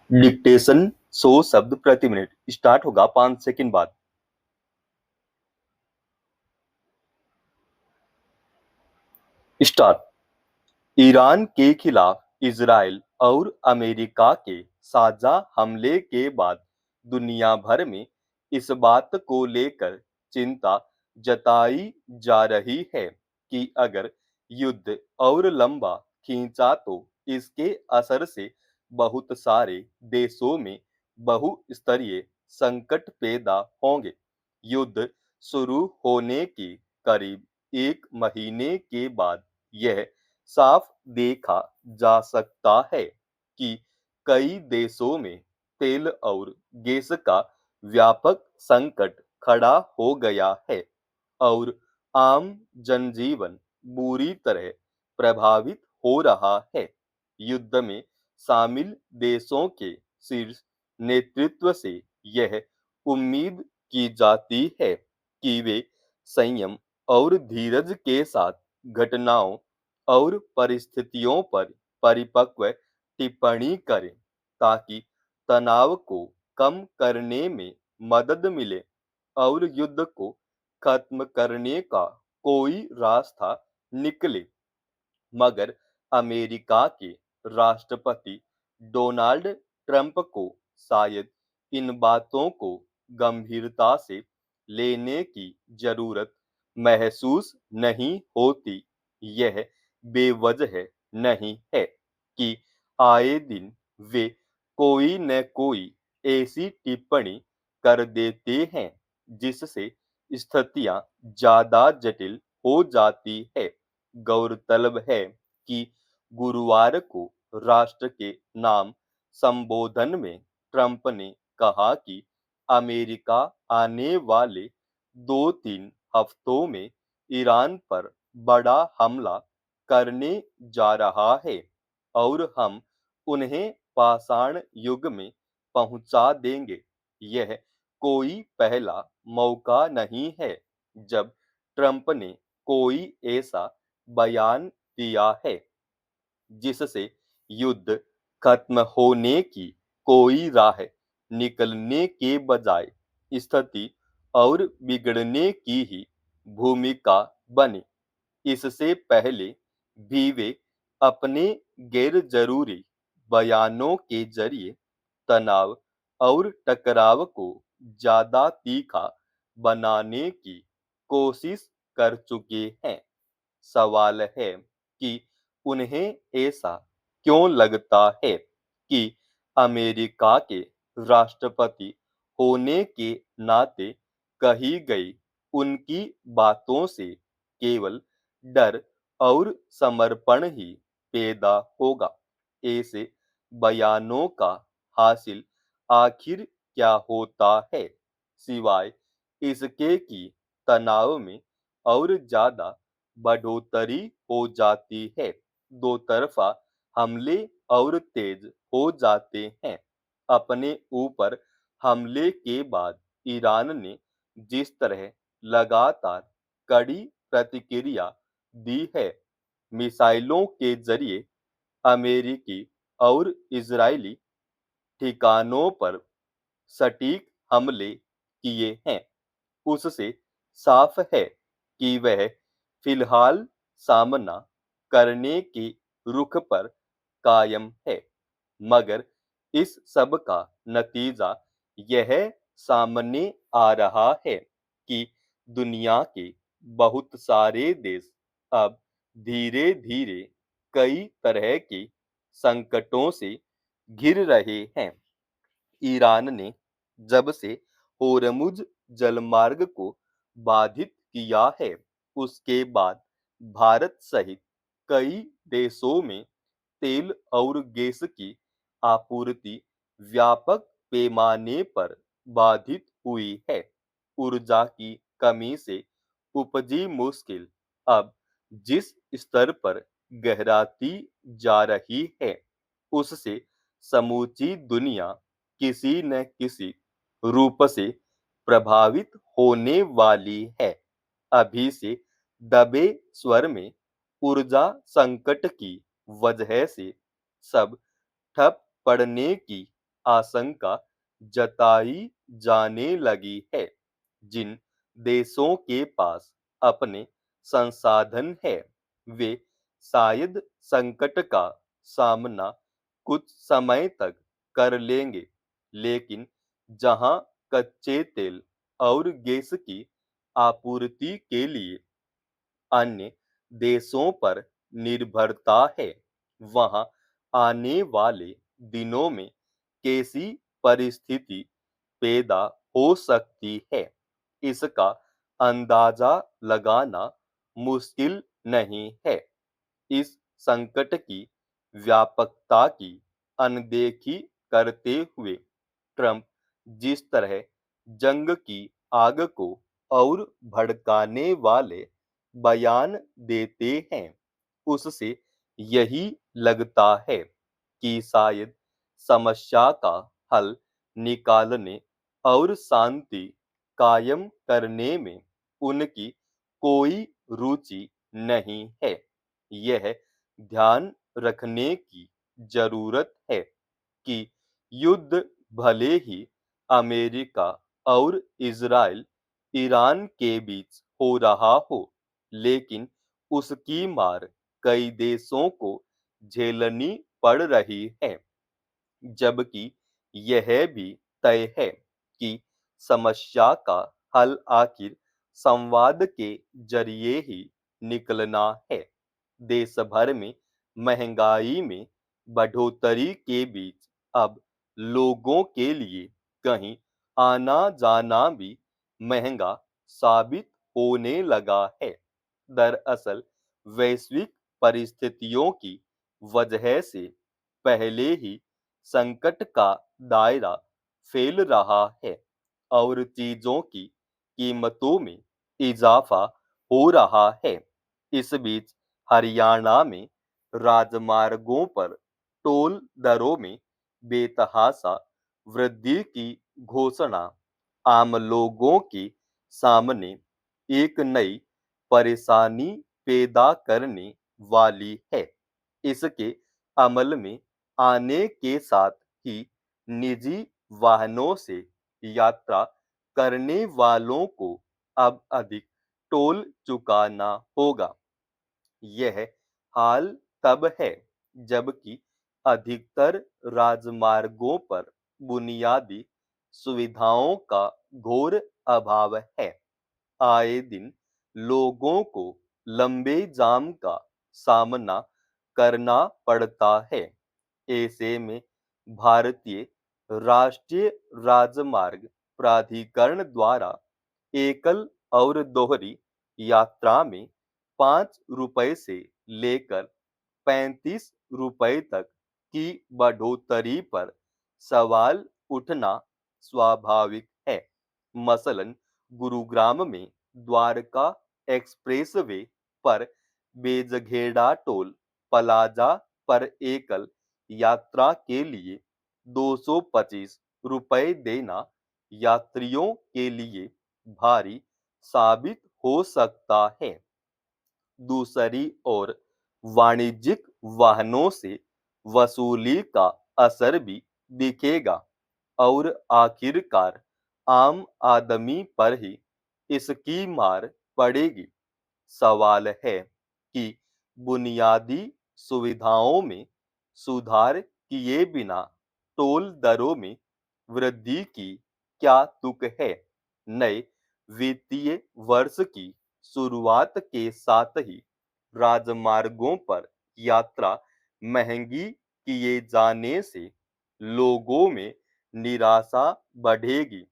Dictation 100 शब्द प्रति minute start होगा 5 सेकंड बाद। स्टार्ट। ईरान के खिलाफ इजराइल और अमेरिका के साझा हमले के बाद दुनिया भर में इस बात को लेकर चिंता जताई जा रही है कि अगर युद्ध और लंबा खींचा तो इसके असर से बहुत सारे देशों में बहुस्तरीय संकट पैदा होंगे। युद्ध शुरू होने के करीब 1 महीने के बाद यह साफ देखा जा सकता है कि कई देशों में तेल और गैस का व्यापक संकट खड़ा हो गया है और आम जनजीवन बुरी तरह प्रभावित हो रहा है। युद्ध में शामिल देशों के शीर्ष नेतृत्व से यह उम्मीद की जाती है कि वे संयम और धीरज के साथ घटनाओं और परिस्थितियों पर परिपक्व टिप्पणी करें ताकि तनाव को कम करने में मदद मिले और युद्ध को खत्म करने का कोई रास्ता निकले। मगर अमेरिका के राष्ट्रपति डोनाल्ड ट्रंप को शायद इन बातों को गंभीरता से लेने की जरूरत महसूस नहीं होती। यह बेवजह नहीं है कि आए दिन वे कोई न कोई ऐसी टिप्पणी कर देते हैं जिससे स्थितियां ज्यादा जटिल हो जाती है। गौरतलब है कि गुरुवार को राष्ट्र के नाम संबोधन में ट्रंप ने कहा कि अमेरिका आने वाले 2-3 हफ्तों में ईरान पर बड़ा हमला करने जा रहा है और हम उन्हें पाषाण युग में पहुंचा देंगे। यह कोई पहला मौका नहीं है जब ट्रंप ने कोई ऐसा बयान दिया है जिससे युद्ध खत्म होने की कोई राह निकलने के बजाय स्थिति और बिगड़ने की ही भूमिका बने। इससे पहले भी वे अपने गैर जरूरी बयानों के जरिए तनाव और टकराव को ज्यादा तीखा बनाने की कोशिश कर चुके हैं। सवाल है कि उन्हें ऐसा क्यों लगता है कि अमेरिका के राष्ट्रपति होने के नाते कही गई उनकी बातों से केवल डर और समर्पण ही पैदा होगा। ऐसे बयानों का हासिल आखिर क्या होता है सिवाय इसके कि तनाव में और ज्यादा बढ़ोतरी हो जाती है। दो तरफा हमले और तेज हो जाते हैं। अपने ऊपर हमले के बाद ईरान ने जिस तरह लगातार कड़ी प्रतिक्रिया दी है, मिसाइलों के जरिए अमेरिकी और इजरायली ठिकानों पर सटीक हमले किए हैं, उससे साफ है कि वह फिलहाल सामना करने के रुख पर कायम है। मगर इस सब का नतीजा यह सामने आ रहा है कि दुनिया के बहुत सारे देश अब धीरे धीरे कई तरह के संकटों से घिर रहे हैं। ईरान ने जब से होर्मुज जलमार्ग को बाधित किया है, उसके बाद भारत सहित कई देशों में तेल और गैस की आपूर्ति व्यापक पैमाने पर बाधित हुई है। ऊर्जा की कमी से उपजी मुश्किल अब जिस स्तर पर गहराती जा रही है, उससे समूची दुनिया किसी न किसी रूप से प्रभावित होने वाली है। अभी से दबे स्वर में ऊर्जा संकट की वजह से सब ठप पड़ने की आशंका जताई जाने लगी है। जिन देशों के पास अपने संसाधन है, वे शायद संकट का सामना कुछ समय तक कर लेंगे, लेकिन जहां कच्चे तेल और गैस की आपूर्ति के लिए अन्य देशों पर निर्भरता है, वहां आने वाले दिनों में कैसी परिस्थिति पैदा हो सकती है, इसका अंदाजा लगाना मुश्किल नहीं है। इस संकट की व्यापकता की अनदेखी करते हुए ट्रंप जिस तरह जंग की आग को और भड़काने वाले बयान देते हैं, उससे यही लगता है कि शायद समस्या का हल निकालने और शांति कायम करने में उनकी कोई रुचि नहीं है। यह ध्यान रखने की जरूरत है कि युद्ध भले ही अमेरिका और इजराइल ईरान के बीच हो रहा हो, लेकिन उसकी मार कई देशों को झेलनी पड़ रही है, जबकि यह भी तय है कि समस्या का हल आखिर संवाद के जरिए ही निकलना है। देश भर में महंगाई में बढ़ोतरी के बीच अब लोगों के लिए कहीं आना जाना भी महंगा साबित होने लगा है। दरअसल वैश्विक परिस्थितियों की वजह से पहले ही संकट का दायरा फैल रहा है और चीजों की कीमतों में इजाफा हो रहा है। इस बीच हरियाणा में राजमार्गों पर टोल दरों में बेतहाशा वृद्धि की घोषणा आम लोगों के सामने एक नई परेशानी पैदा करने वाली है। इसके अमल में आने के साथ ही निजी वाहनों से यात्रा करने वालों को अब अधिक टोल चुकाना होगा। यह हाल तब है जबकि अधिकतर राजमार्गों पर बुनियादी सुविधाओं का घोर अभाव है। आए दिन लोगों को लंबे जाम का सामना करना पड़ता है। ऐसे में भारतीय राष्ट्रीय राजमार्ग प्राधिकरण द्वारा एकल और दोहरी यात्रा में 5 रुपए से लेकर 35 रुपए तक की बढ़ोतरी पर सवाल उठना स्वाभाविक है। मसलन गुरुग्राम में द्वारका एक्सप्रेसवे पर बेजघेड़ा टोल प्लाजा पर एकल यात्रा के लिए 225 रुपए देना यात्रियों के लिए भारी साबित हो सकता है। दूसरी ओर वाणिज्यिक वाहनों से वसूली का असर भी दिखेगा और आखिरकार आम आदमी पर ही इसकी मार पड़ेगी। सवाल है कि बुनियादी सुविधाओं में सुधार किए बिना टोल दरों में वृद्धि की क्या तुक है। नए वित्तीय वर्ष की शुरुआत के साथ ही राजमार्गों पर यात्रा महंगी किए जाने से लोगों में निराशा बढ़ेगी।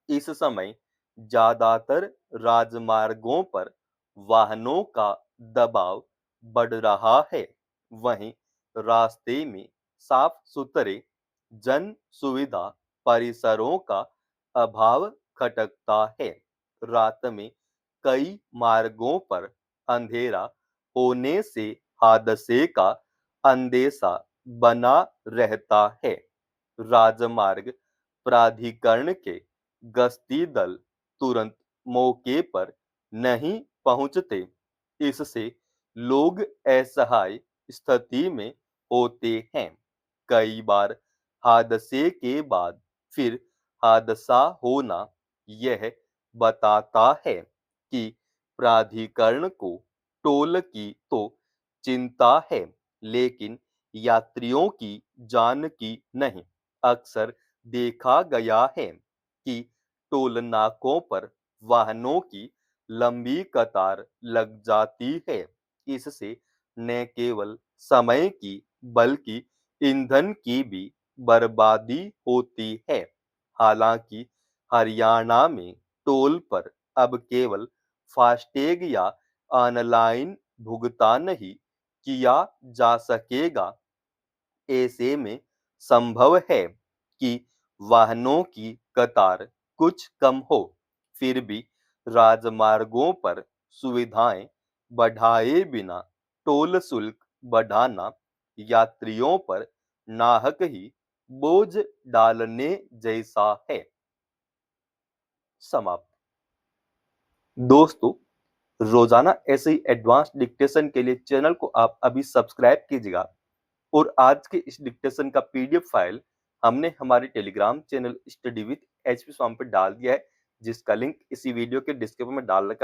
इस समय ज्यादातर राजमार्गों पर वाहनों का दबाव बढ़ रहा है। वहीं रास्ते में साफ सुथरे जन सुविधा परिसरों का अभाव खटकता है। रात में कई मार्गों पर अंधेरा होने से हादसे का अंदेशा बना रहता है। राजमार्ग प्राधिकरण के गश्ती दल तुरंत मौके पर नहीं पहुंचते। इससे लोग असहाय स्थिति में होते हैं। कई बार हादसे के बाद फिर हादसा होना यह बताता है कि प्राधिकरण को टोल की तो चिंता है, लेकिन यात्रियों की जान की नहीं। अक्सर देखा गया है कि टोल नाकों पर वाहनों की लंबी कतार लग जाती है। इससे न केवल समय की बल्कि ईंधन की भी बर्बादी होती है। हालांकि हरियाणा में टोल पर अब केवल फास्टैग या ऑनलाइन भुगतान ही किया जा सकेगा। ऐसे में संभव है कि वाहनों की कतार कुछ कम हो, फिर भी राजमार्गों पर सुविधाएं बढ़ाए बिना टोल शुल्क बढ़ाना यात्रियों पर नाहक ही बोझ डालने जैसा है। समाप्त। दोस्तों, रोजाना ऐसे ही एडवांस डिक्टेशन के लिए चैनल को आप अभी सब्सक्राइब कीजिएगा। और आज के इस डिक्टेशन का पीडीएफ फाइल हमने हमारे Telegram channel study with HP Swami पे डाल दिया है, जिसका लिंक इसी वीडियो के डिस्क्रिप्शन में डाल रखा है।